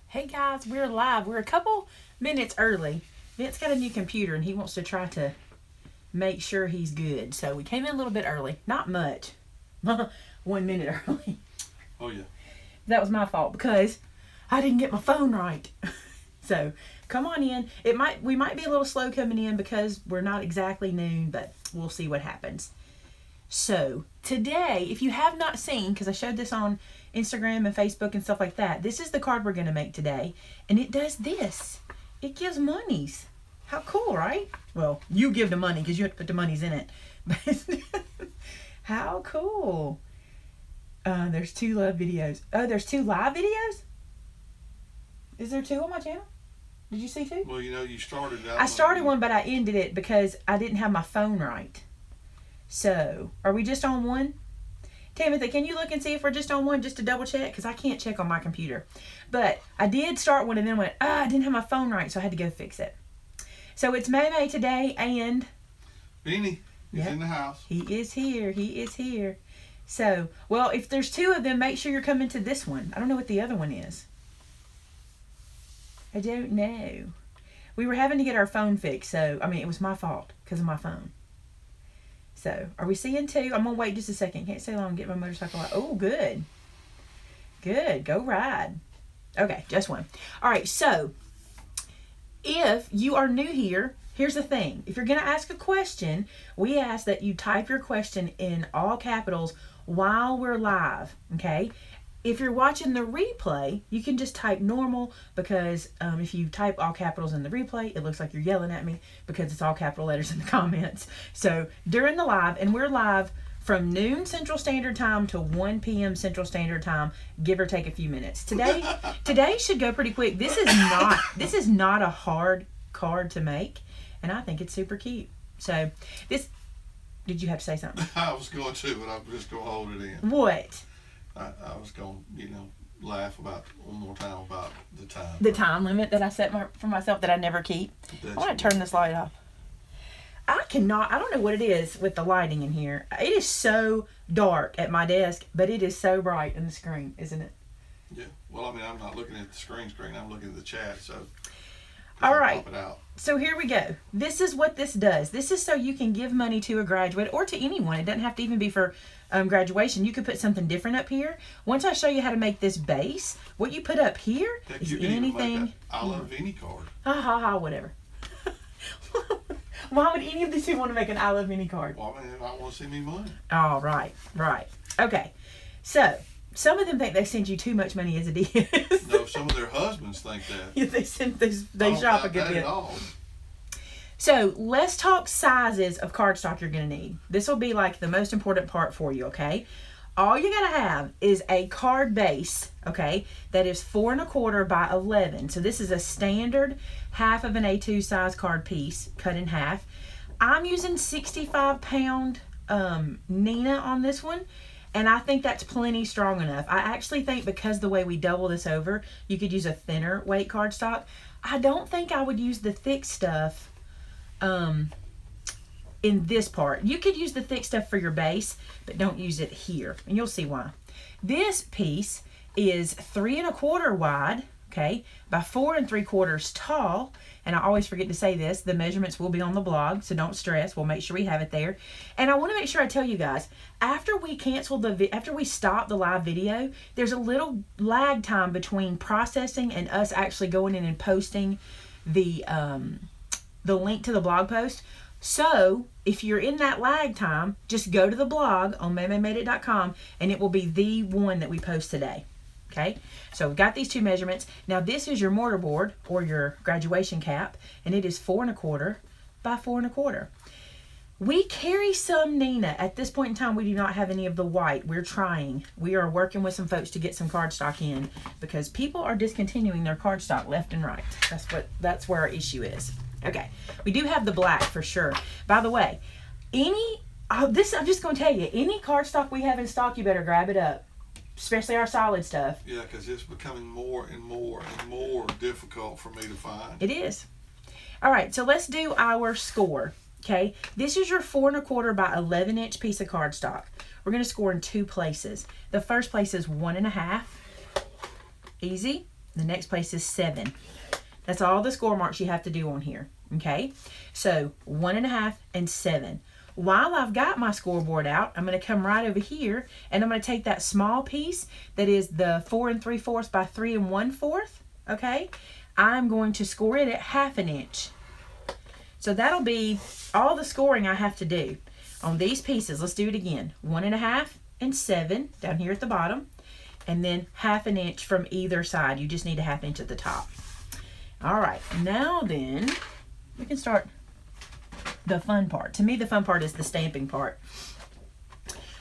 Hey guys, we're live. We're a couple minutes early. Vince got a new computer and he wants to try to make sure he's good. So we came in a little bit early. Not much. 1 minute early. Oh yeah. That was my fault because I didn't get my phone right. So come on in. We might be a little slow coming in because we're not exactly noon, but we'll see what happens. So today, if you have not seen, because I showed this on Instagram and Facebook and stuff like that, this is the card we're going to make today. And it does this. It gives monies. How cool, right? Well, you give the money because you have to put the monies in it. But how cool. There's 2 live videos. Oh, there's 2 live videos? Is there 2 on my channel? Did you see 2? Well, you started that. I started one, but I ended it because I didn't have my phone right. So, are we just on 1? Timothy, can you look and see if we're just on 1 just to double check? Because I can't check on my computer. But I did start one and then went, I didn't have my phone right, so I had to go fix it. So it's Maymay today and... Beanie is in the house. He is here. He is here. So, well, if there's 2 of them, make sure you're coming to this one. I don't know what the other one is. I don't know. We were having to get our phone fixed, so, I mean, it was my fault because of my phone. So, are we seeing 2? I'm going to wait just a second. Can't stay long and get my motorcycle out. Oh, good. Good. Go ride. Okay, just 1. All right, so, if you are new here, here's the thing. If you're going to ask a question, we ask that you type your question in all capitals while we're live, okay? If you're watching the replay, you can just type normal because if you type all capitals in the replay, it looks like you're yelling at me because it's all capital letters in the comments. So during the live, and we're live from noon Central Standard Time to 1 p.m. Central Standard Time, give or take a few minutes. Today should go pretty quick. This is not a hard card to make, and I think it's super cute. So did you have to say something? I was going to, but I'm just going to hold it in. What? I was going to, laugh about one more time about the time. The time limit that I set for myself that I never keep. I want to turn this light off. I don't know what it is with the lighting in here. It is so dark at my desk, but it is so bright in the screen, isn't it? Yeah. Well, I mean, I'm not looking at the screen. I'm looking at the chat, so. All right. Pop it out. So here we go. This is what this does. This is so you can give money to a graduate or to anyone. It doesn't have to even be for graduation. You could put something different up here. Once I show you how to make this base, what you put up here is anything. I love any card. Whatever. Why would any of these people want to make an I love any card? Well, I mean, I want to see me money. Oh, right. Okay. So, some of them think they send you too much money as it is. No, some of their husbands think that. Yeah, they shop a good bit. So let's talk sizes of cardstock you're going to need. This will be like the most important part for you, okay? All you got to have is a card base, okay, that is 4 1/4 by 11. So this is a standard half of an A2 size card piece cut in half. I'm using 65-pound Nina on this one. And I think that's plenty strong enough. I actually think because the way we double this over, you could use a thinner weight cardstock. I don't think I would use the thick stuff in this part. You could use the thick stuff for your base, but don't use it here. And you'll see why. This piece is 3 1/4 wide, okay, by 4 3/4 tall. And I always forget to say this, the measurements will be on the blog, so don't stress. We'll make sure we have it there. And I want to make sure I tell you guys, after we stop the live video, there's a little lag time between processing and us actually going in and posting the link to the blog post. So if you're in that lag time, just go to the blog on maymaymadeit.com and it will be the one that we post today. Okay, so we've got these 2 measurements. Now this is your mortarboard or your graduation cap, and it is 4 1/4 by 4 1/4. We carry some Nina. At this point in time, we do not have any of the white. We're trying. We are working with some folks to get some cardstock in because people are discontinuing their cardstock left and right. That's where our issue is. Okay, we do have the black for sure. By the way, I'm just going to tell you, any cardstock we have in stock, you better grab it up. Especially our solid stuff. Yeah, because it's becoming more and more and more difficult for me to find. It is. All right, so let's do our score. Okay, this is your 4 1/4 by 11-inch piece of cardstock. We're going to score in 2 places. The first place is 1.5. Easy. The next place is 7. That's all the score marks you have to do on here. Okay, so 1.5 and 7. While I've got my scoreboard out, I'm going to come right over here and I'm going to take that small piece that is the 4 3/4 by 3 1/4. Okay, I'm going to score it at 1/2 inch. So that'll be all the scoring I have to do on these pieces. Let's do it again. 1.5 and 7 down here at the bottom, and then 1/2 inch from either side. You just need a 1/2 inch at the top. All right, now then we can start the fun part. To me, the fun part is the stamping part.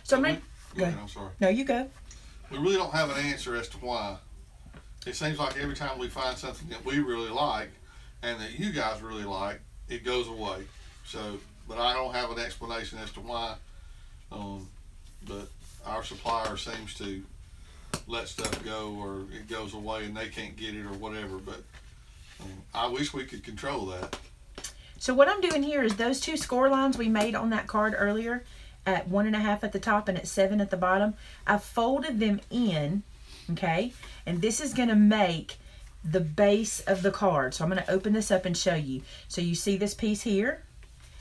So I'm going to... I'm sorry. No, you go. We really don't have an answer as to why. It seems like every time we find something that we really like and that you guys really like, it goes away. So, but I don't have an explanation as to why. But our supplier seems to let stuff go, or it goes away and they can't get it or whatever. But I wish we could control that. So what I'm doing here is those 2 score lines we made on that card earlier at 1.5 at the top and at 7 at the bottom, I've folded them in, okay? And this is going to make the base of the card. So I'm going to open this up and show you. So you see this piece here?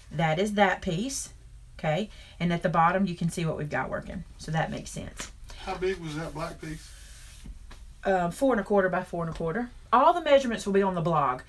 That is that piece, okay? And at the bottom, you can see what we've got working. So that makes sense. How big was that black piece? 4 1/4 by 4 1/4. All the measurements will be on the blog.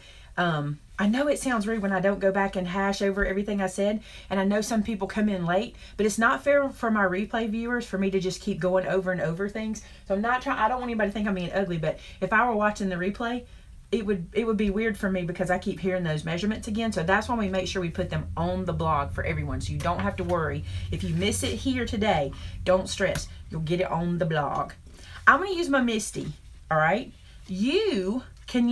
I know it sounds rude when I don't go back and hash over everything I said, and I know some people come in late, but it's not fair for my replay viewers for me to just keep going over and over things. So I'm not trying, I don't want anybody to think I'm being ugly, but if I were watching the replay, it would be weird for me because I keep hearing those measurements again. So that's why we make sure we put them on the blog for everyone, so you don't have to worry. If you miss it here today, don't stress. You'll get it on the blog. I'm going to use my Misty, all right? You can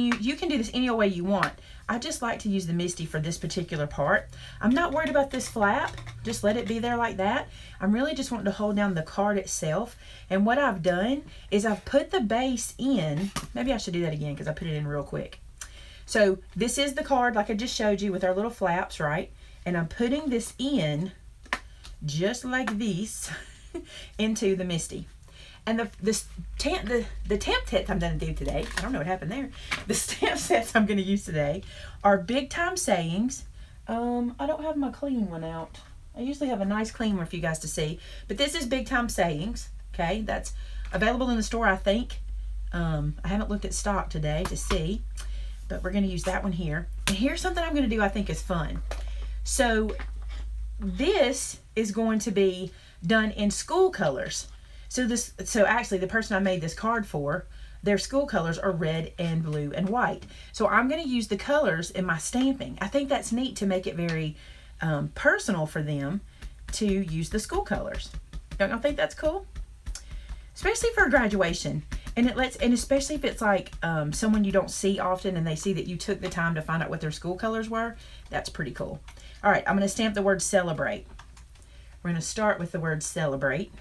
do this any way you want. I just like to use the Misty for this particular part. I'm not worried about this flap. Just let it be there like that. I'm really just wanting to hold down the card itself. And what I've done is I've put the base in. Maybe I should do that again because I put it in real quick. So this is the card like I just showed you with our little flaps, right? And I'm putting this in just like this into the Misty. And the temp sets I'm going to do today, I don't know what happened there. The stamp sets I'm going to use today are Big Time Sayings. I don't have my clean one out. I usually have a nice clean one for you guys to see. But this is Big Time Sayings. Okay, that's available in the store, I think. I haven't looked at stock today to see. But we're going to use that one here. And here's something I'm going to do I think is fun. So this is going to be done in school colors. So actually the person I made this card for, their school colors are red and blue and white. So I'm going to use the colors in my stamping. I think that's neat to make it very personal for them to use the school colors. Don't y'all think that's cool? Especially for graduation. And especially if it's like someone you don't see often and they see that you took the time to find out what their school colors were, that's pretty cool. All right, I'm going to stamp the word celebrate. We're going to start with the word celebrate.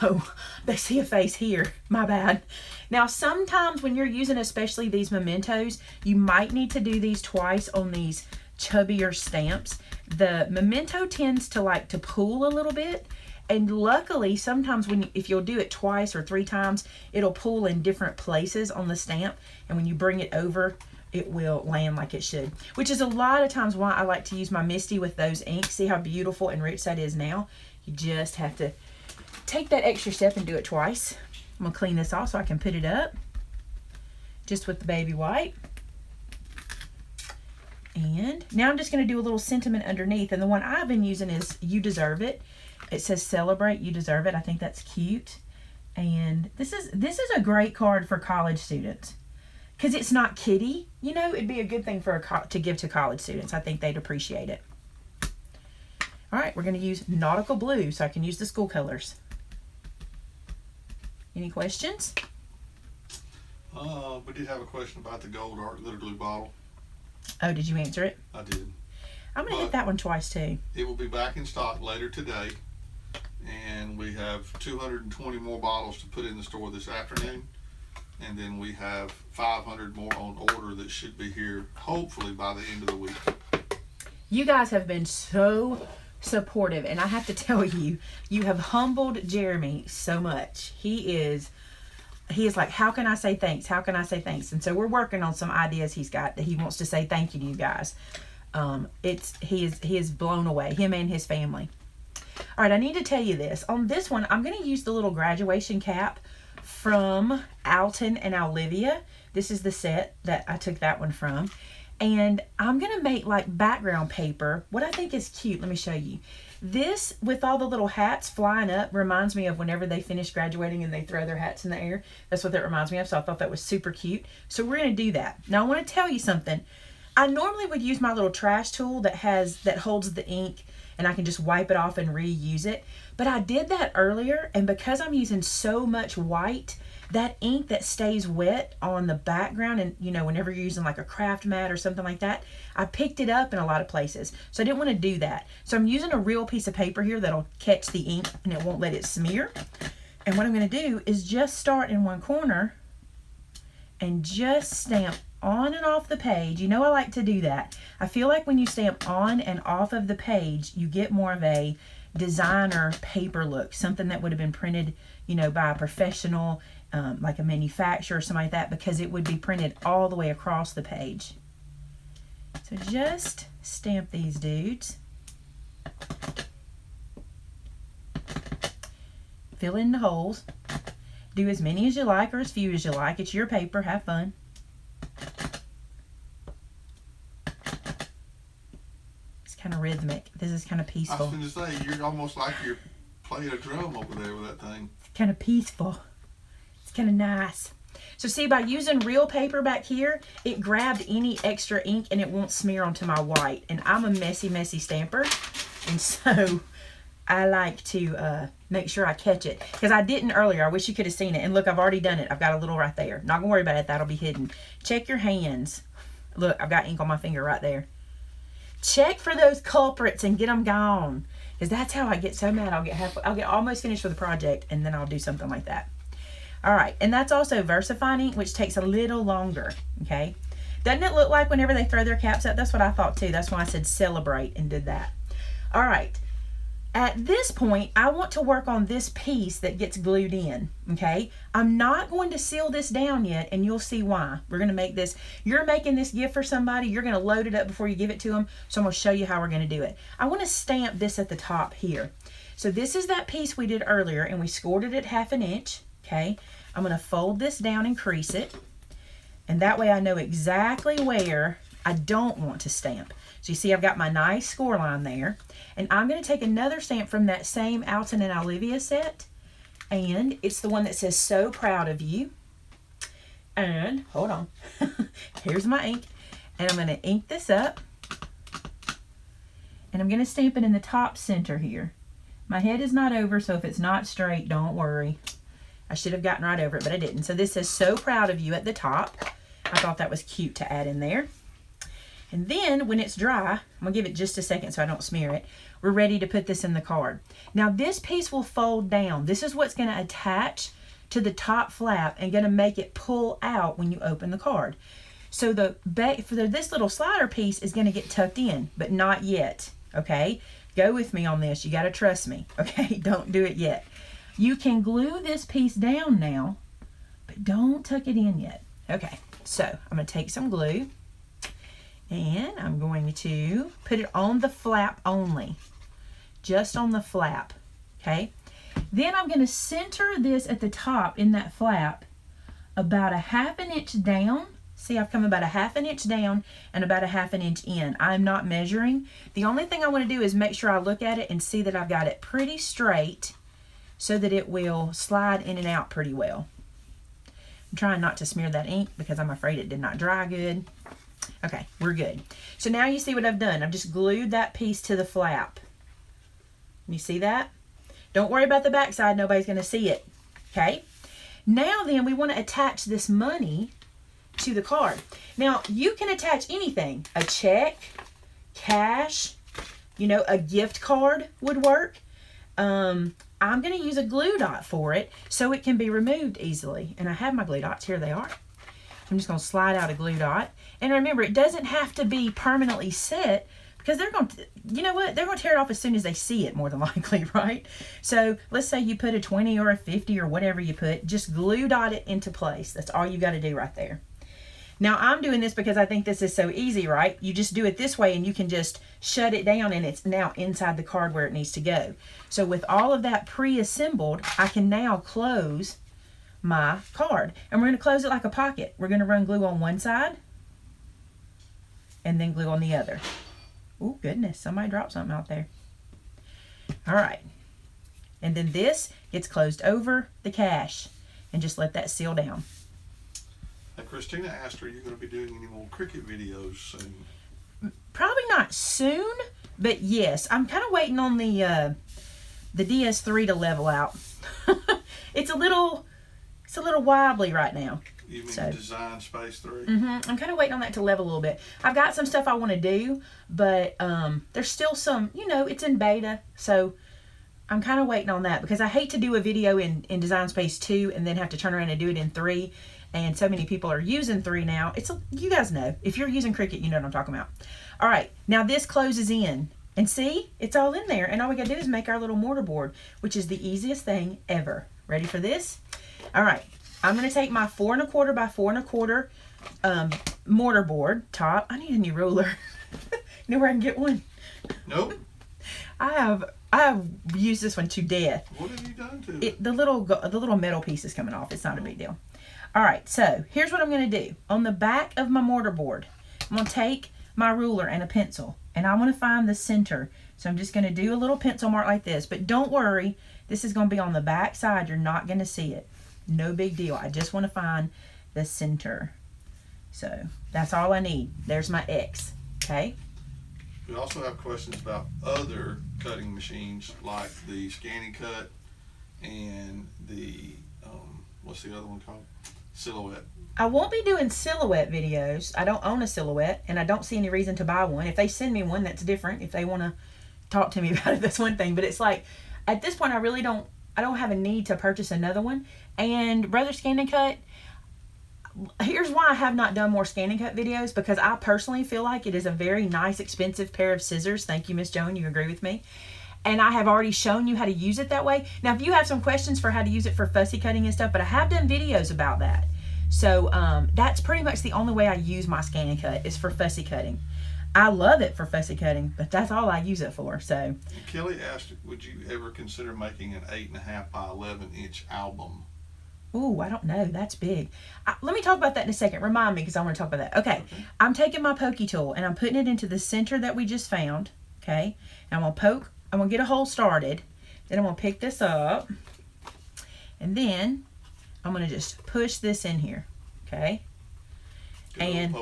Oh, they see a face here. My bad. Now, sometimes when you're using especially these mementos, you might need to do these twice on these chubbier stamps. The memento tends to like to pull a little bit. And luckily, sometimes if you'll do it twice or 3 times, it'll pull in different places on the stamp. And when you bring it over, it will land like it should. Which is a lot of times why I like to use my Misty with those inks. See how beautiful and rich that is now? You just have to take that extra step and do it twice. I'm going to clean this off so I can put it up. Just with the baby white. And now I'm just going to do a little sentiment underneath. And the one I've been using is You Deserve It. It says celebrate, you deserve it. I think that's cute. And this is a great card for college students. Because it's not kiddie. You know, it'd be a good thing to give to college students. I think they'd appreciate it. All right, we're going to use nautical blue so I can use the school colors. Any questions? We did have a question about the gold art glitter glue bottle. Oh, did you answer it? I did. I'm going to hit that one twice too. It will be back in stock later today. And we have 220 more bottles to put in the store this afternoon. And then we have 500 more on order that should be here hopefully by the end of the week. You guys have been so supportive, and I have to tell you, you have humbled Jeremy so much. He is he is like, how can I say thanks? How can I say thanks? And so we're working on some ideas he's got that he wants to say thank you to you guys. He is blown away, him and his family. All right, I need to tell you this. On this one, I'm going to use the little graduation cap from Alton and Olivia. This is the set that I took that one from. And I'm going to make like background paper. What I think is cute, let me show you. This, with all the little hats flying up, reminds me of whenever they finish graduating and they throw their hats in the air. That's what that reminds me of, so I thought that was super cute. So we're going to do that. Now, I want to tell you something. I normally would use my little trash tool that holds the ink, and I can just wipe it off and reuse it. But I did that earlier, and because I'm using so much white, that ink that stays wet on the background, and you know, whenever you're using like a craft mat or something like that, I picked it up in a lot of places. So I didn't want to do that. So I'm using a real piece of paper here that'll catch the ink and it won't let it smear. And what I'm going to do is just start in one corner and just stamp on and off the page. You know, I like to do that. I feel like when you stamp on and off of the page, you get more of a designer paper look, something that would have been printed, you know, by a professional, like a manufacturer or something like that, because it would be printed all the way across the page. So just stamp these dudes. Fill in the holes. Do as many as you like or as few as you like. It's your paper. Have fun. It's kind of rhythmic. This is kind of peaceful. I was going to say, you're almost like you're playing a drum over there with that thing. It's kind of peaceful. It's kind of nice. So see, by using real paper back here, it grabbed any extra ink and it won't smear onto my white. And I'm a messy, messy stamper. And so I like to make sure I catch it. Because I didn't earlier. I wish you could have seen it. And look, I've already done it. I've got a little right there. Not going to worry about it. That'll be hidden. Check your hands. Look, I've got ink on my finger right there. Check for those culprits and get them gone. Because that's how I get so mad. I'll get almost finished with the project and then I'll do something like that. All right, and that's also VersaFine ink, which takes a little longer, okay? Doesn't it look like whenever they throw their caps up? That's what I thought too. That's why I said celebrate and did that. All right, at this point, I want to work on this piece that gets glued in, okay? I'm not going to seal this down yet, and you'll see why. We're gonna make this, you're making this gift for somebody, you're gonna load it up before you give it to them, so I'm gonna show you how we're gonna do it. I wanna stamp this at the top here. So this is that piece we did earlier, and we scored it at 1/2 inch. Okay, I'm going to fold this down and crease it, and that way I know exactly where I don't want to stamp. So you see I've got my nice score line there, and I'm going to take another stamp from that same Alton and Olivia set, and it's the one that says so proud of you. And hold on, here's my ink, and I'm going to ink this up, and I'm going to stamp it in the top center here. My head is not over, so if it's not straight, don't worry. I should have gotten right over it, but I didn't. So this says so proud of you at the top. I thought that was cute to add in there. And then when it's dry, I'm gonna give it just a second so I don't smear it. We're ready to put this in the card. Now this piece will fold down. This is what's gonna attach to the top flap and gonna make it pull out when you open the card. So this little slider piece is gonna get tucked in, but not yet, okay? Go with me on this, you gotta trust me, okay? Don't do it yet. You can glue this piece down now, but don't tuck it in yet. Okay, so I'm going to take some glue, and I'm going to put it on the flap only, just on the flap, okay? Then I'm going to center this at the top in that flap about 1/2 inch down. See, I've come about 1/2 inch down and about 1/2 inch in. I'm not measuring. The only thing I want to do is make sure I look at it and see that I've got it pretty straight, so that it will slide in and out pretty well. I'm trying not to smear that ink because I'm afraid it did not dry good. Okay, we're good. So now you see what I've done. I've just glued that piece to the flap. You see that? Don't worry about the back side. Nobody's going to see it. Okay? Now then, we want to attach this money to the card. Now, you can attach anything. A check, cash, you know, a gift card would work. I'm going to use a glue dot for it so it can be removed easily. And I have my glue dots. Here they are. I'm just going to slide out a glue dot. And remember, it doesn't have to be permanently set because they're going to, you know what, they're going to tear it off as soon as they see it, more than likely, right? So let's say you put a 20 or a 50 or whatever you put, just glue dot it into place. That's all you got to do right there. Now I'm doing this because I think this is so easy, right? You just do it this way and you can just shut it down and it's now inside the card where it needs to go. So with all of that pre-assembled, I can now close my card. And we're going to close it like a pocket. We're going to run glue on one side and then glue on the other. Oh goodness, somebody dropped something out there. All right. And then this gets closed over the cache and just let that seal down. Now, Christina asked, are you going to be doing any more cricket videos soon? Probably not soon, but yes. I'm kind of waiting on the DS3 to level out. It's a little wobbly right now. You mean Design Space 3? I'm kind of waiting on that to level a little bit. I've got some stuff I want to do, but there's still some, you know, it's in beta, so I'm kind of waiting on that because I hate to do a video in Design Space 2 and then have to turn around and do it in 3. And so many people are using 3 now. You guys know. If you're using Cricut, you know what I'm talking about. All right, now this closes in. And see, it's all in there. And all we got to do is make our little mortar board, which is the easiest thing ever. Ready for this? All right, I'm going to take my 4 1/4 by 4 1/4 mortar board top. I need a new ruler. You know where I can get one? Nope. I have used this one to death. What have you done to it? The little metal piece is coming off. It's not a big deal. All right, so here's what I'm going to do. On the back of my mortar board, I'm going to take my ruler and a pencil, and I want to find the center. So I'm just going to do a little pencil mark like this, but don't worry, this is going to be on the back side. You're not going to see it. No big deal. I just want to find the center. So that's all I need. There's my X, okay? We also have questions about other cutting machines like the Scanning Cut and the, what's the other one called? Silhouette. I won't be doing silhouette videos. I don't own a silhouette, and I don't see any reason to buy one. If they send me one, that's different. If they want to talk to me about it, that's one thing. But it's like, at this point, I don't have a need to purchase another one. And Brother Scanning Cut, here's why I have not done more Scanning Cut videos, because I personally feel like it is a very nice, expensive pair of scissors. Thank you, Miss Joan. You agree with me? And I have already shown you how to use it that way. Now, if you have some questions for how to use it for fussy cutting and stuff, but I have done videos about that. So that's pretty much the only way I use my Scanning Cut is for fussy cutting. I love it for fussy cutting, but that's all I use it for. So Kelly asked, would you ever consider making an 8.5 by 11-inch album? Ooh, I don't know. That's big. Let me talk about that in a second. Remind me, because I want to talk about that. Okay. I'm taking my pokey tool and I'm putting it into the center that we just found. Okay. And I'm going to poke. I'm going to get a hole started. Then I'm going to pick this up. And then I'm going to just push this in here. Okay. And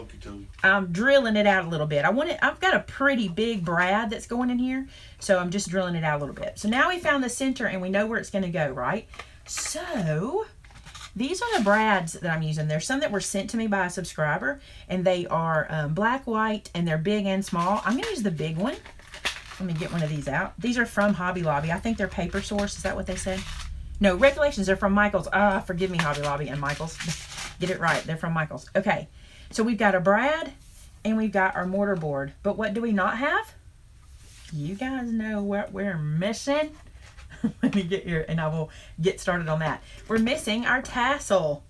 I'm drilling it out a little bit. I've got a pretty big brad that's going in here. So I'm just drilling it out a little bit. So now we found the center and we know where it's going to go, right? So these are the brads that I'm using. There's some that were sent to me by a subscriber, and they are black, white, and they're big and small. I'm going to use the big one. Let me get one of these out. These are from Hobby Lobby. I think they're Paper Source. Is that what they said? No, Recollections. They're from Michaels. Forgive me, Hobby Lobby and Michaels. Get it right. They're from Michaels. Okay. So we've got a brad, and we've got our mortar board. But what do we not have? You guys know what we're missing? Let me get here and I will get started on that. We're missing our tassel.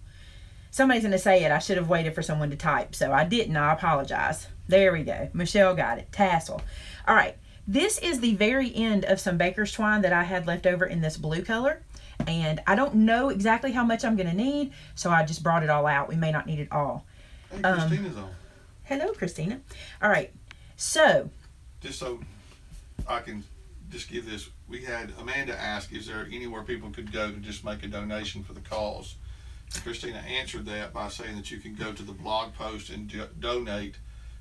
Somebody's going to say it. I should have waited for someone to type. So I didn't. I apologize. There we go. Michelle got it. Tassel. All right. This is the very end of some baker's twine that I had left over in this blue color. And I don't know exactly how much I'm going to need. So I just brought it all out. We may not need it all. Hey, Christina's on. Hello, Christina. All right. So. Just so I can just give this, we had Amanda ask, is there anywhere people could go to just make a donation for the cause? And Christina answered that by saying that you can go to the blog post and donate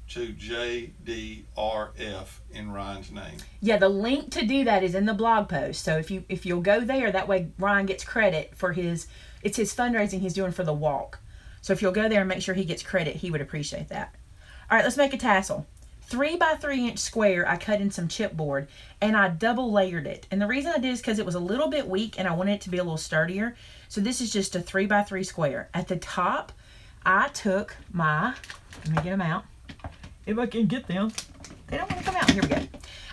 to JDRF in Ryan's name. Yeah, the link to do that is in the blog post. So if you'll go there, that way Ryan gets credit for it's his fundraising he's doing for the walk. So if you'll go there and make sure he gets credit, he would appreciate that. All right, let's make a tassel. 3 by 3 inch square I cut in some chipboard and I double layered it. And the reason I did is because it was a little bit weak and I wanted it to be a little sturdier. So this is just a 3 by 3 square. At the top, I took let me get them out. If I can get them. They don't want to come out. Here we go.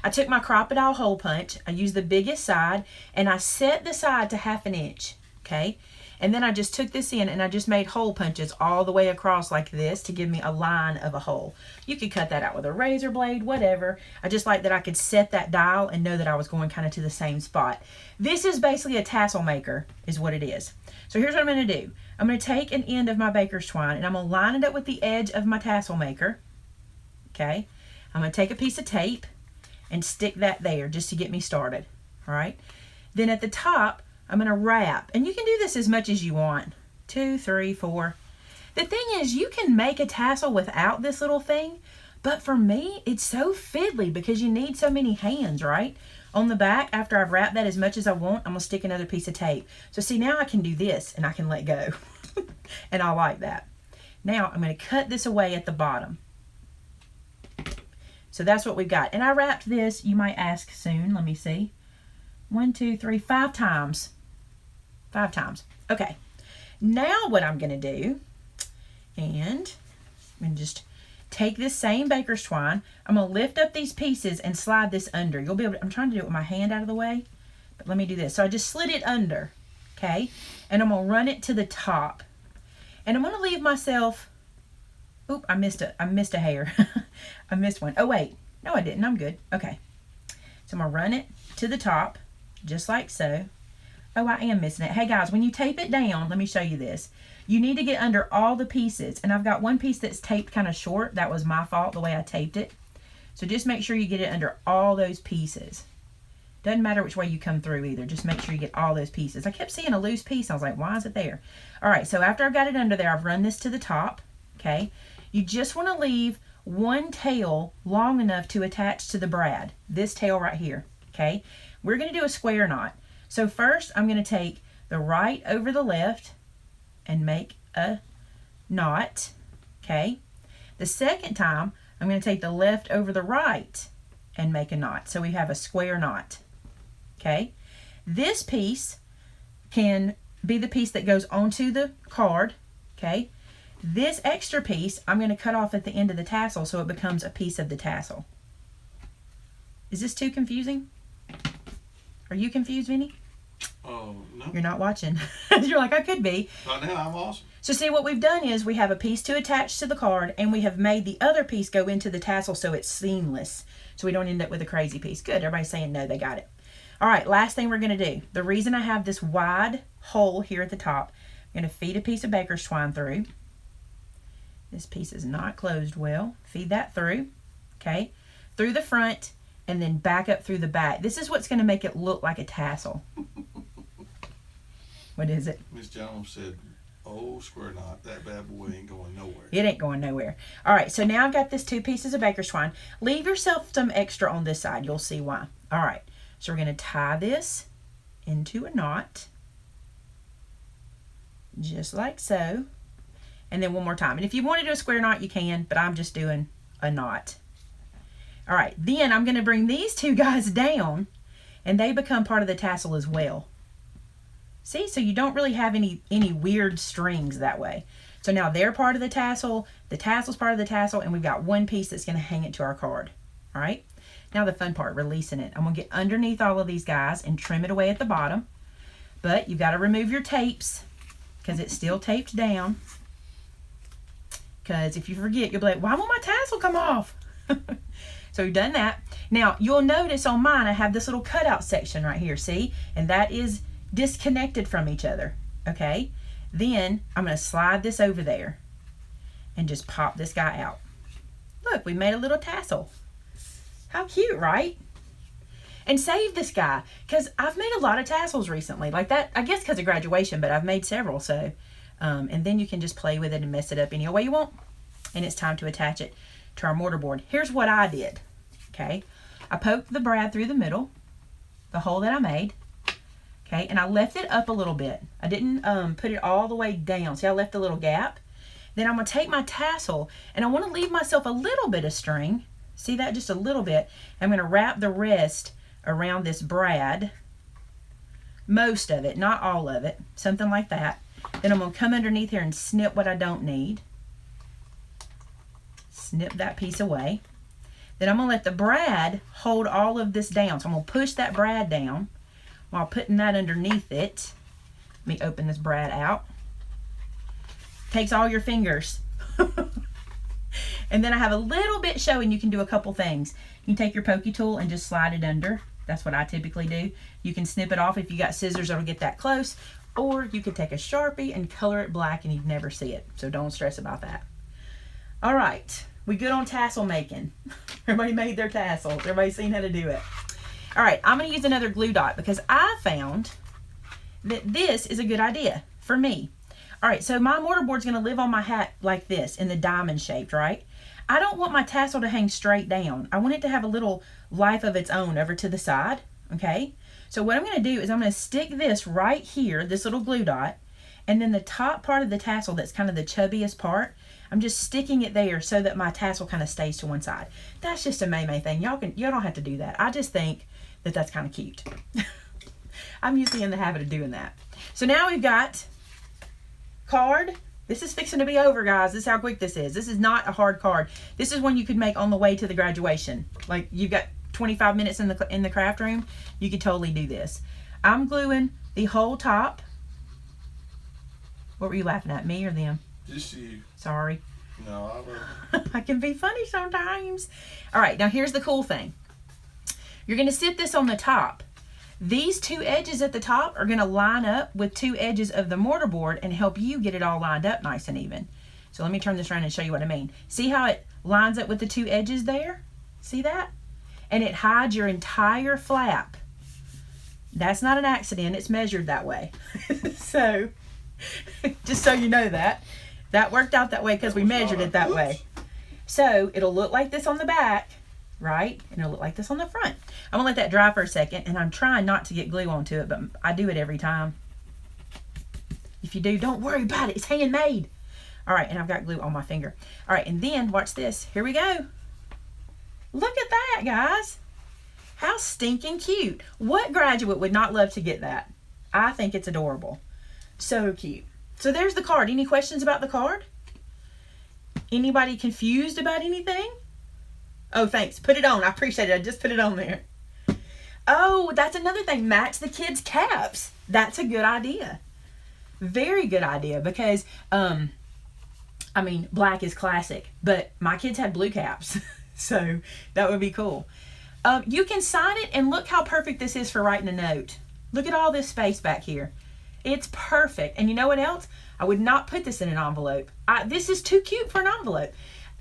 I took my Crop-A-Dile hole punch. I used the biggest side, and I set the side to 1/2 inch, okay? And then I just took this in, and I just made hole punches all the way across like this to give me a line of a hole. You could cut that out with a razor blade, whatever. I just like that I could set that dial and know that I was going kind of to the same spot. This is basically a tassel maker, is what it is. So here's what I'm going to do. I'm going to take an end of my baker's twine, and I'm going to line it up with the edge of my tassel maker, okay? I'm going to take a piece of tape and stick that there just to get me started, all right? Then at the top, I'm going to wrap, and you can do this as much as you want. 2, 3, 4. The thing is, you can make a tassel without this little thing, but for me, it's so fiddly because you need so many hands, right? On the back, after I've wrapped that as much as I want, I'm going to stick another piece of tape. So see, now I can do this, and I can let go. And I like that. Now, I'm going to cut this away at the bottom. So that's what we've got. And I wrapped this, you might ask soon, let me see. 1, 2, 3, 5 times. 5 times. Okay. Now what I'm going to do, and I'm going to just take this same baker's twine. I'm going to lift up these pieces and slide this under. You'll be able to, I'm trying to do it with my hand out of the way, but let me do this. So I just slid it under, okay? And I'm going to run it to the top. And I'm going to leave myself, oop, I missed a hair. I missed one. Oh, wait. No, I didn't. I'm good. Okay. So I'm going to run it to the top, just like so. Oh, I am missing it. Hey, guys, when you tape it down, let me show you this. You need to get under all the pieces. And I've got one piece that's taped kind of short. That was my fault, the way I taped it. So just make sure you get it under all those pieces. Doesn't matter which way you come through either. Just make sure you get all those pieces. I kept seeing a loose piece. I was like, why is it there? All right, so after I've got it under there, I've run this to the top, okay? You just want to leave one tail long enough to attach to the brad. This tail right here, okay? We're going to do a square knot. So first, I'm going to take the right over the left and make a knot, okay? The second time, I'm going to take the left over the right and make a knot. So we have a square knot, okay? This piece can be the piece that goes onto the card, okay? This extra piece, I'm going to cut off at the end of the tassel so it becomes a piece of the tassel. Is this too confusing? Are you confused, Vinny? Oh, no. You're not watching. You're like, I could be. Right now, I'm awesome. So see, what we've done is we have a piece to attach to the card, and we have made the other piece go into the tassel so it's seamless, so we don't end up with a crazy piece. Good. Everybody's saying no, they got it. All right, last thing we're going to do. The reason I have this wide hole here at the top, I'm going to feed a piece of baker's twine through. This piece is not closed well. Feed that through, okay, through the front, and then back up through the back. This is what's going to make it look like a tassel. What is it? Miss Jones said, oh, square knot, that bad boy ain't going nowhere. It ain't going nowhere. All right, so now I've got this 2 pieces of baker's twine. Leave yourself some extra on this side. You'll see why. All right, so we're going to tie this into a knot, just like so. And then one more time. And if you want to do a square knot, you can, but I'm just doing a knot. All right, then I'm going to bring these 2 guys down, and they become part of the tassel as well. See, so you don't really have any weird strings that way. So now they're part of the tassel's part of the tassel, and we've got one piece that's going to hang it to our card. All right, now the fun part, releasing it. I'm going to get underneath all of these guys and trim it away at the bottom. But you've got to remove your tapes because it's still taped down. Because if you forget, you'll be like, why won't my tassel come off? So we've done that. Now, you'll notice on mine, I have this little cutout section right here, see? And that is disconnected from each other, okay? Then I'm going to slide this over there and just pop this guy out. Look, we made a little tassel. How cute, right? And save this guy, because I've made a lot of tassels recently. Like that, I guess because of graduation, but I've made several, so... and then you can just play with it and mess it up any way you want. And it's time to attach it to our mortarboard. Here's what I did, okay? I poked the brad through the middle, the hole that I made, okay? And I left it up a little bit. I didn't put it all the way down. See, I left a little gap. Then I'm going to take my tassel, and I want to leave myself a little bit of string. See that? Just a little bit. I'm going to wrap the rest around this brad. Most of it, not all of it. Something like that. Then I'm going to come underneath here and snip what I don't need. Snip that piece away. Then I'm going to let the brad hold all of this down. So I'm going to push that brad down while putting that underneath it. Let me open this brad out. Takes all your fingers. And then I have a little bit showing you can do a couple things. You can take your pokey tool and just slide it under. That's what I typically do. You can snip it off if you got scissors that'll get that close. Or you could take a Sharpie and color it black and you'd never see it. So don't stress about that. All right. We good on tassel making. Everybody made their tassels. Everybody seen how to do it. All right. I'm going to use another glue dot because I found that this is a good idea for me. All right. So my mortarboard's going to live on my hat like this in the diamond shaped, right? I don't want my tassel to hang straight down. I want it to have a little life of its own over to the side, okay? So what I'm going to do is I'm going to stick this right here, this little glue dot, and then the top part of the tassel that's kind of the chubbiest part, I'm just sticking it there so that my tassel kind of stays to one side. That's just a Maymay thing. Y'all don't have to do that. I just think that that's kind of cute. I'm usually in the habit of doing that. So now we've got card. This is fixing to be over, guys. This is how quick this is. This is not a hard card. This is one you could make on the way to the graduation. Like you've got 25 minutes in the craft room. You could totally do this. I'm gluing the whole top. What were you laughing at, me or them? Just you. Sorry. No, I don't. I can be funny sometimes. All right, now here's the cool thing. You're going to sit this on the top. These two edges at the top are going to line up with two edges of the mortarboard and help you get it all lined up nice and even. So let me turn this around and show you what I mean. See how it lines up with the two edges there? See that? And it hides your entire flap. That's not an accident. It's measured that way. So, just so you know that. That worked out that way because we measured it that way. So, it'll look like this on the back, right? And it'll look like this on the front. I'm going to let that dry for a second, and I'm trying not to get glue onto it, but I do it every time. If you do, don't worry about it. It's handmade. All right, and I've got glue on my finger. All right, and then watch this. Here we go. Look at that, guys. How stinking cute. What graduate would not love to get that? I think it's adorable. So cute. So there's the card. Any questions about the card? Anybody confused about anything? Oh, thanks. Put it on. I appreciate it. I just put it on there. Oh, that's another thing. Match the kids' caps. That's a good idea. Very good idea because, I mean, black is classic, but my kids had blue caps. So that would be cool. You can sign it and look how perfect this is for writing a note. Look at all this space back here. It's perfect. And you know what else? I would not put this in an envelope. This is too cute for an envelope.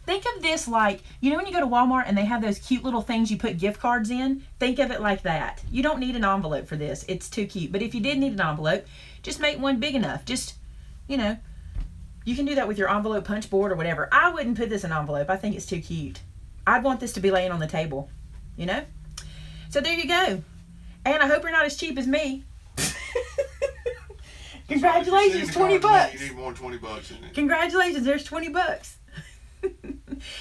Think of this like, you know when you go to Walmart and they have those cute little things you put gift cards in? Think of it like that. You don't need an envelope for this. It's too cute. But if you did need an envelope, just make one big enough. Just, you know, you can do that with your envelope punch board or whatever. I wouldn't put this in an envelope. I think it's too cute. I'd want this to be laying on the table, you know? So there you go. And I hope you're not as cheap as me. Congratulations, 20 bucks. You need more than 20 bucks in it. Congratulations, there's 20 bucks.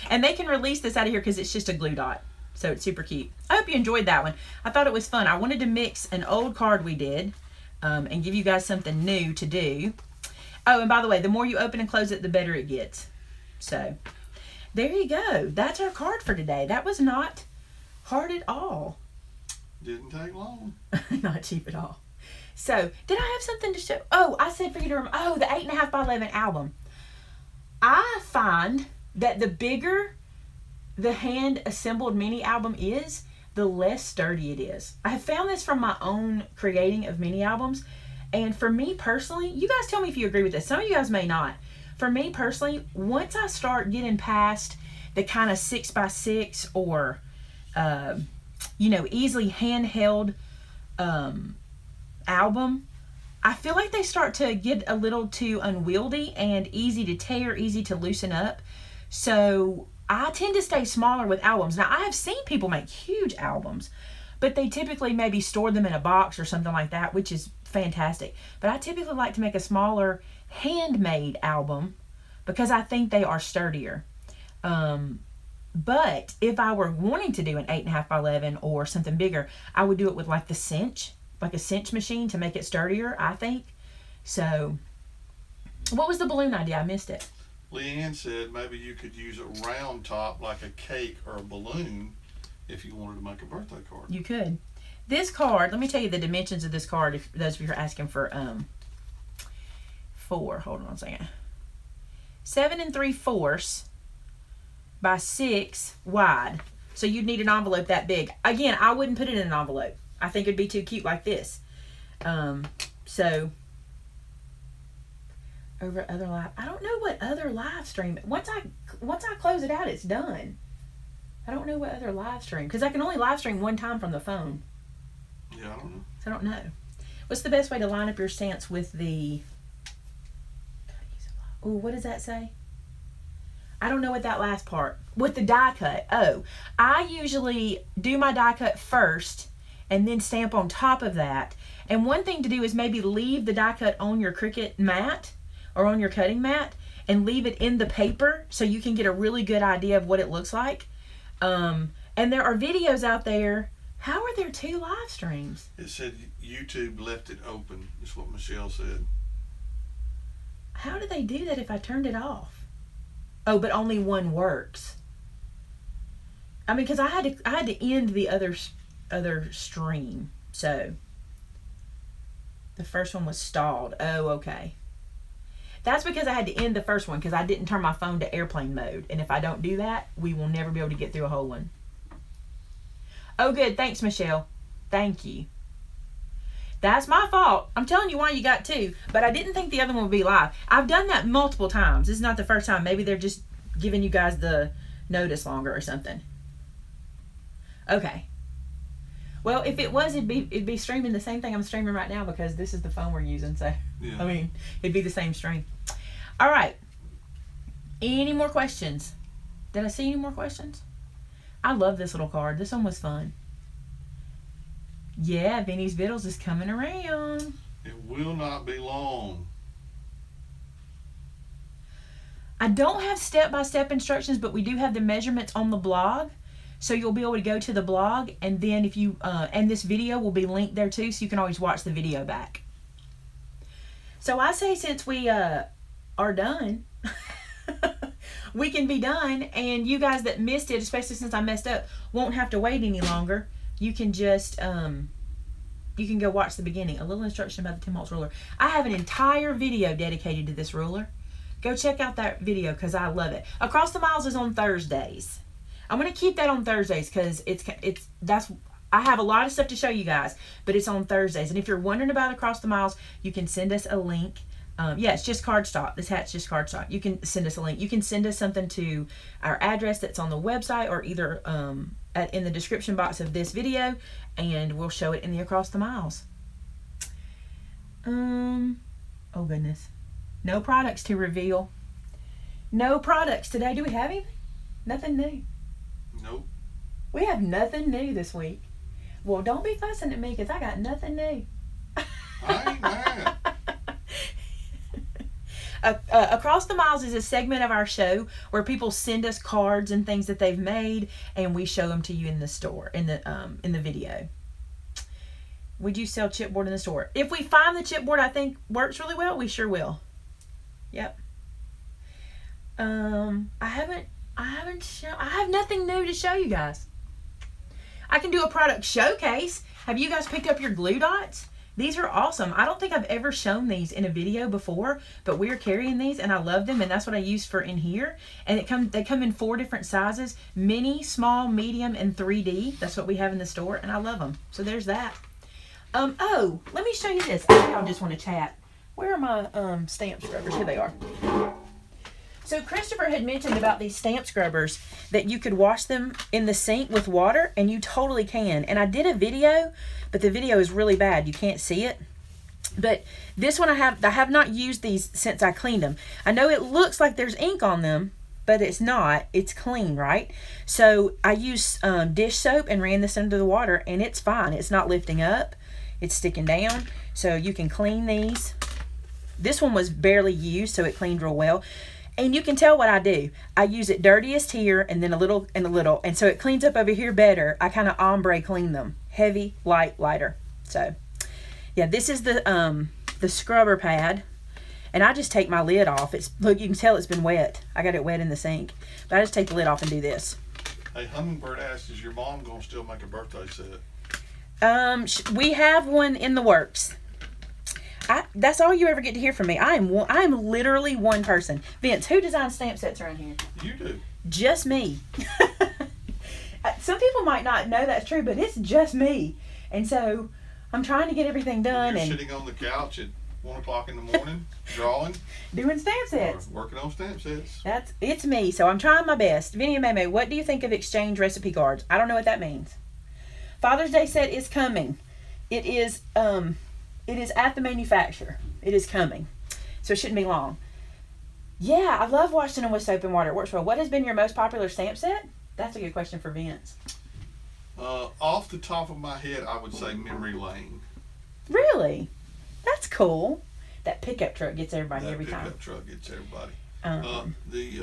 And they can release this out of here because it's just a glue dot. So it's super cute. I hope you enjoyed that one. I thought it was fun. I wanted to mix an old card we did and give you guys something new to do. Oh, and by the way, the more you open and close it, the better it gets. So there you go. That's our card for today. That was not hard at all. Didn't take long. Not cheap at all. So, did I have something to show? Oh, I said for you to remember. Oh, the 8.5 by 11 album. I find that the bigger the hand assembled mini album is, the less sturdy it is. I have found this from my own creating of mini albums. And for me personally, you guys tell me if you agree with this. Some of you guys may not. For me personally, once I start getting past the kind of 6x6 or, you know, easily handheld album, I feel like they start to get a little too unwieldy and easy to tear, easy to loosen up. So I tend to stay smaller with albums. Now, I have seen people make huge albums, but they typically maybe store them in a box or something like that, which is fantastic. But I typically like to make a smaller handmade album because I think they are sturdier. But if I were wanting to do an 8.5 by 11 or something bigger, I would do it with like the cinch, like a cinch machine to make it sturdier, I think. So, what was the balloon idea? I missed it. Leanne said maybe you could use a round top like a cake or a balloon if you wanted to make a birthday card. You could. This card, let me tell you the dimensions of this card if those of you are asking for hold on a second. 7 3/4 by 6 wide. So you'd need an envelope that big. Again, I wouldn't put it in an envelope. I think it'd be too cute like this. So over other live, I don't know what other live stream. Once I close it out, it's done. I don't know what other live stream, because I can only live stream one time from the phone. Yeah, I don't know. So I don't know. What's the best way to line up your stamps with the... Oh, what does that say? I don't know what that last part... With the die cut. Oh, I usually do my die cut first and then stamp on top of that. And one thing to do is maybe leave the die cut on your Cricut mat or on your cutting mat and leave it in the paper so you can get a really good idea of what it looks like. And there are videos out there. How are there 2 live streams? It said YouTube left it open, is what Michelle said. How do they do that if I turned it off? Oh, but only one works. I mean, because I had to end the other stream. So the first one was stalled. Oh, okay. That's because I had to end the first one because I didn't turn my phone to airplane mode. And if I don't do that, we will never be able to get through a whole one. Oh, good. Thanks, Michelle. Thank you. That's my fault. I'm telling you why you got 2. But I didn't think the other one would be live. I've done that multiple times. This is not the first time. Maybe they're just giving you guys the notice longer or something. Okay. Well, if it was, it'd be streaming the same thing I'm streaming right now because this is the phone we're using. So, yeah. I mean, it'd be the same stream. All right. Any more questions? Did I see any more questions? I love this little card. This one was fun. Yeah, Vinny's Vittles is coming around. It will not be long. I don't have step-by-step instructions, but we do have the measurements on the blog. So you'll be able to go to the blog, and then if you, and this video will be linked there too, so you can always watch the video back. So I say since we are done, we can be done, and you guys that missed it, especially since I messed up, won't have to wait any longer. You can just, you can go watch the beginning. A little instruction about the 10 Maltz ruler. I have an entire video dedicated to this ruler. Go check out that video because I love it. Across the Miles is on Thursdays. I'm going to keep that on Thursdays because I have a lot of stuff to show you guys, but it's on Thursdays. And if you're wondering about Across the Miles, you can send us a link. Yeah, it's just cardstock. This hat's just cardstock. You can send us a link. You can send us something to our address that's on the website or either in the description box of this video, and we'll show it in the Across the Miles. Oh goodness. No products to reveal. No products today. Do we have anything? Nothing new. Nope. We have nothing new this week. Well, don't be fussing at me because I got nothing new. I ain't mad. Across the Miles is a segment of our show where people send us cards and things that they've made, and we show them to you in the store, in the video. Would you sell chipboard in the store? If we find the chipboard I think works really well, we sure will. Yep. I have nothing new to show you guys. I can do a product showcase. Have you guys picked up your glue dots? These are awesome. I don't think I've ever shown these in a video before, but we're carrying these and I love them, and that's what I use for in here. And they come in 4 different sizes: mini, small, medium, and 3D. That's what we have in the store, and I love them. So there's that. Oh, let me show you this. I think I'll just want to chat. Where are my stamp scrubbers? Here they are. So Christopher had mentioned about these stamp scrubbers that you could wash them in the sink with water, and you totally can. And I did a video, but the video is really bad. You can't see it. But this one I have not used these since I cleaned them. I know it looks like there's ink on them, but it's not. It's clean, right? So I used dish soap and ran this under the water, and it's fine. It's not lifting up. It's sticking down. So you can clean these. This one was barely used, so it cleaned real well. And you can tell what I do. I use it dirtiest here and then a little and a little. And so it cleans up over here better. I kind of ombre clean them. Heavy, light, lighter. So, yeah, this is the scrubber pad. And I just take my lid off. Look, you can tell it's been wet. I got it wet in the sink. But I just take the lid off and do this. Hey, Hummingbird asked, is your mom going to still make a birthday set? We have one in the works. That's all you ever get to hear from me. I am literally one person. Vince, who designs stamp sets around here? You do. Just me. Some people might not know that's true, but it's just me. And so I'm trying to get everything done. You're sitting on the couch at 1 o'clock in the morning, drawing, doing stamp sets, working on stamp sets. It's me. So I'm trying my best. Vinny and Maymay, what do you think of exchange recipe cards? I don't know what that means. Father's Day set is coming. It is at the manufacturer. It is coming. So it shouldn't be long. Yeah, I love washing them with soap and water. It works well. What has been your most popular stamp set? That's a good question for Vince. Off the top of my head, I would say Memory Lane. Really? That's cool. That pickup truck gets everybody every time. That pickup truck gets everybody. The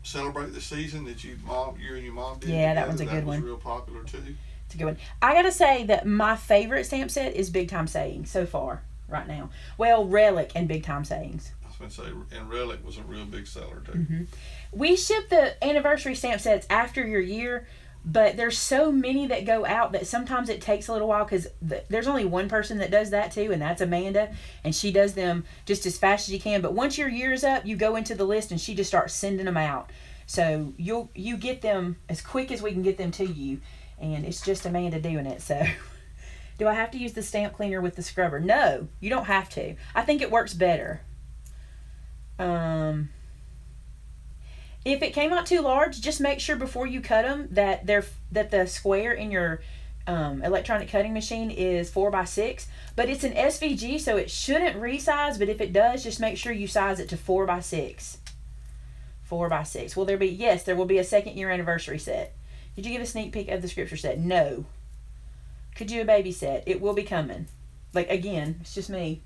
Celebrate the Season that you and your mom did. Yeah, that one's a good one. That was real popular too. It's a good one. I gotta say that my favorite stamp set is Big Time Sayings so far, right now. Well, Relic and Big Time Sayings. I was going to say, and Relic was a real big seller too. Mm-hmm. We ship the anniversary stamp sets after your year, but there's so many that go out that sometimes it takes a little while because there's only one person that does that too, and that's Amanda, and she does them just as fast as you can. But once your year's up, you go into the list and she just starts sending them out. So you get them as quick as we can get them to you, and it's just Amanda doing it. So do I have to use the stamp cleaner with the scrubber? No, you don't have to. I think it works better. If it came out too large, just make sure before you cut them that the square in your electronic cutting machine is 4x6. But it's an SVG, so it shouldn't resize. But if it does, just make sure you size it to 4x6. 4x6. Will there be? Yes, there will be a 2nd year anniversary set. Did you get a sneak peek of the scripture set? No. Could you a baby set? It will be coming. Like, again, it's just me.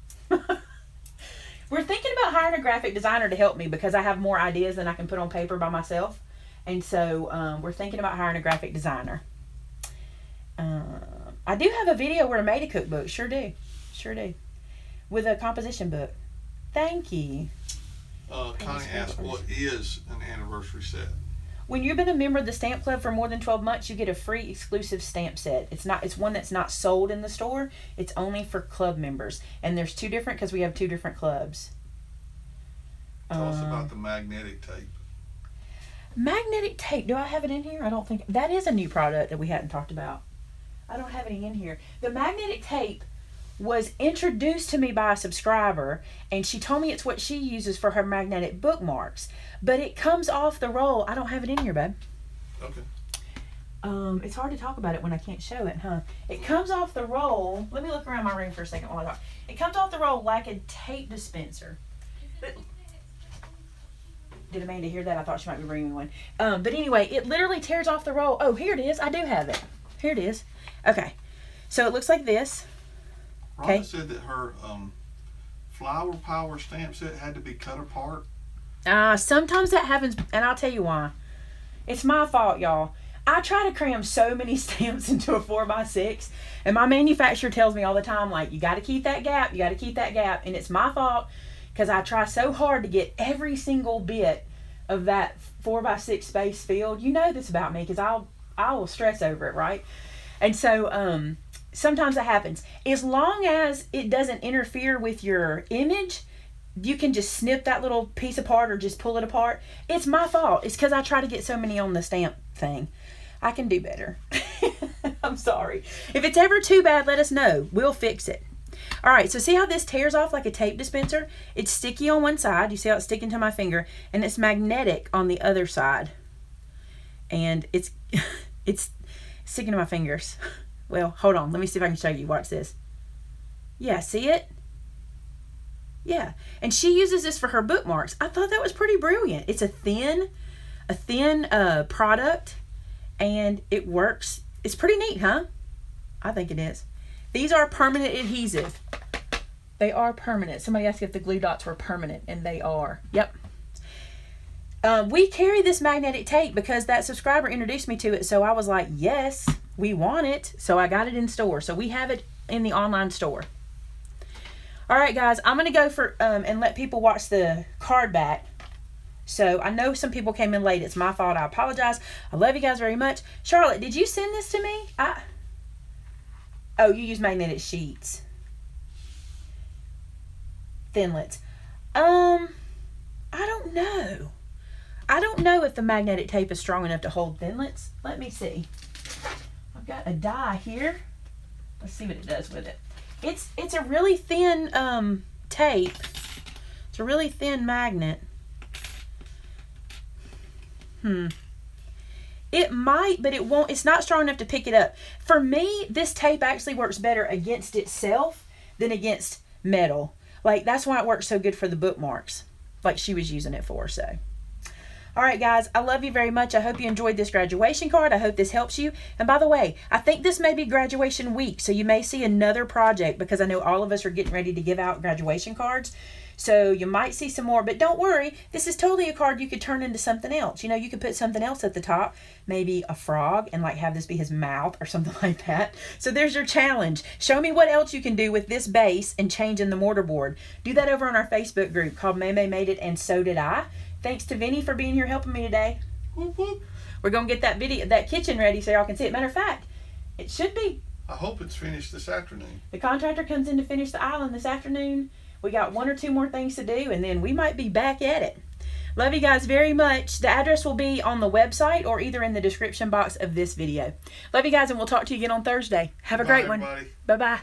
We're thinking about hiring a graphic designer to help me because I have more ideas than I can put on paper by myself. And so we're thinking about hiring a graphic designer. I do have a video where I made a cookbook. Sure do. With a composition book. Thank you. Connie asked, what is an anniversary set? When you've been a member of the Stamp Club for more than 12 months, you get a free exclusive stamp set. It's one that's not sold in the store. It's only for club members. And there's 2 different because we have 2 different clubs. Tell us about the magnetic tape. Magnetic tape. Do I have it in here? I don't think. That is a new product that we hadn't talked about. I don't have any in here. The magnetic tape was introduced to me by a subscriber, and she told me it's what she uses for her magnetic bookmarks. But it comes off the roll. I don't have it in here, babe. Okay. It's hard to talk about it when I can't show it, huh? It comes off the roll. Let me look around my room for a second while I talk. It comes off the roll like a tape dispenser. Did Amanda hear that? I thought she might be bringing me one. But anyway, it literally tears off the roll. Oh, here it is. I do have it. Here it is. Okay. So it looks like this. Rhonda said that her Flower Power stamp set had to be cut apart. Sometimes that happens, and I'll tell you why. It's my fault, y'all. I try to cram so many stamps into a 4x6, and my manufacturer tells me all the time, like, you got to keep that gap, and it's my fault because I try so hard to get every single bit of that 4x6 space filled. You know this about me because I will stress over it, right? And so sometimes that happens. As long as it doesn't interfere with your image, you can just snip that little piece apart or just pull it apart. It's my fault. It's because I try to get so many on the stamp thing. I can do better. I'm sorry. If it's ever too bad, let us know. We'll fix it. All right, so see how this tears off like a tape dispenser? It's sticky on one side. You see how it's sticking to my finger? And it's magnetic on the other side. And it's sticking to my fingers. Well, hold on. Let me see if I can show you. Watch this. Yeah, see it? Yeah. And she uses this for her bookmarks. I thought that was pretty brilliant. It's a thin product, and it works. It's pretty neat, huh? I think it is. These are permanent adhesive. They are permanent. Somebody asked if the glue dots were permanent, and they are. Yep. We carry this magnetic tape because that subscriber introduced me to it, so I was like, yes, we want it. So I got it in store. So we have it in the online store. All right, guys, I'm going to go for and let people watch the card back. So I know some people came in late. It's my fault. I apologize. I love you guys very much. Charlotte, did you send this to me? Oh, you use magnetic sheets. Thinlits. I don't know. I don't know if the magnetic tape is strong enough to hold thinlits. Let me see. I've got a die here. Let's see what it does with it. It's a really thin tape. It's a really thin magnet. It might, but it won't. It's not strong enough to pick it up. For me, this tape actually works better against itself than against metal. Like, that's why it works so good for the bookmarks, like she was using it for. So, all right, guys, I love you very much. I hope you enjoyed this graduation card. I hope this helps you. And by the way, I think this may be graduation week, so you may see another project because I know all of us are getting ready to give out graduation cards. So you might see some more, but don't worry. This is totally a card you could turn into something else. You know, you could put something else at the top, maybe a frog, and like have this be his mouth or something like that. So there's your challenge. Show me what else you can do with this base and change in the mortarboard. Do that over on our Facebook group called Maymay Made It, and so did I. Thanks to Vinny for being here helping me today. Whoop, whoop. We're gonna get that kitchen ready so y'all can see it. Matter of fact, it should be. I hope it's finished this afternoon. The contractor comes in to finish the island this afternoon. We got 1 or 2 more things to do, and then we might be back at it. Love you guys very much. The address will be on the website or either in the description box of this video. Love you guys, and we'll talk to you again on Thursday. Have a great one. Everybody. Bye-bye.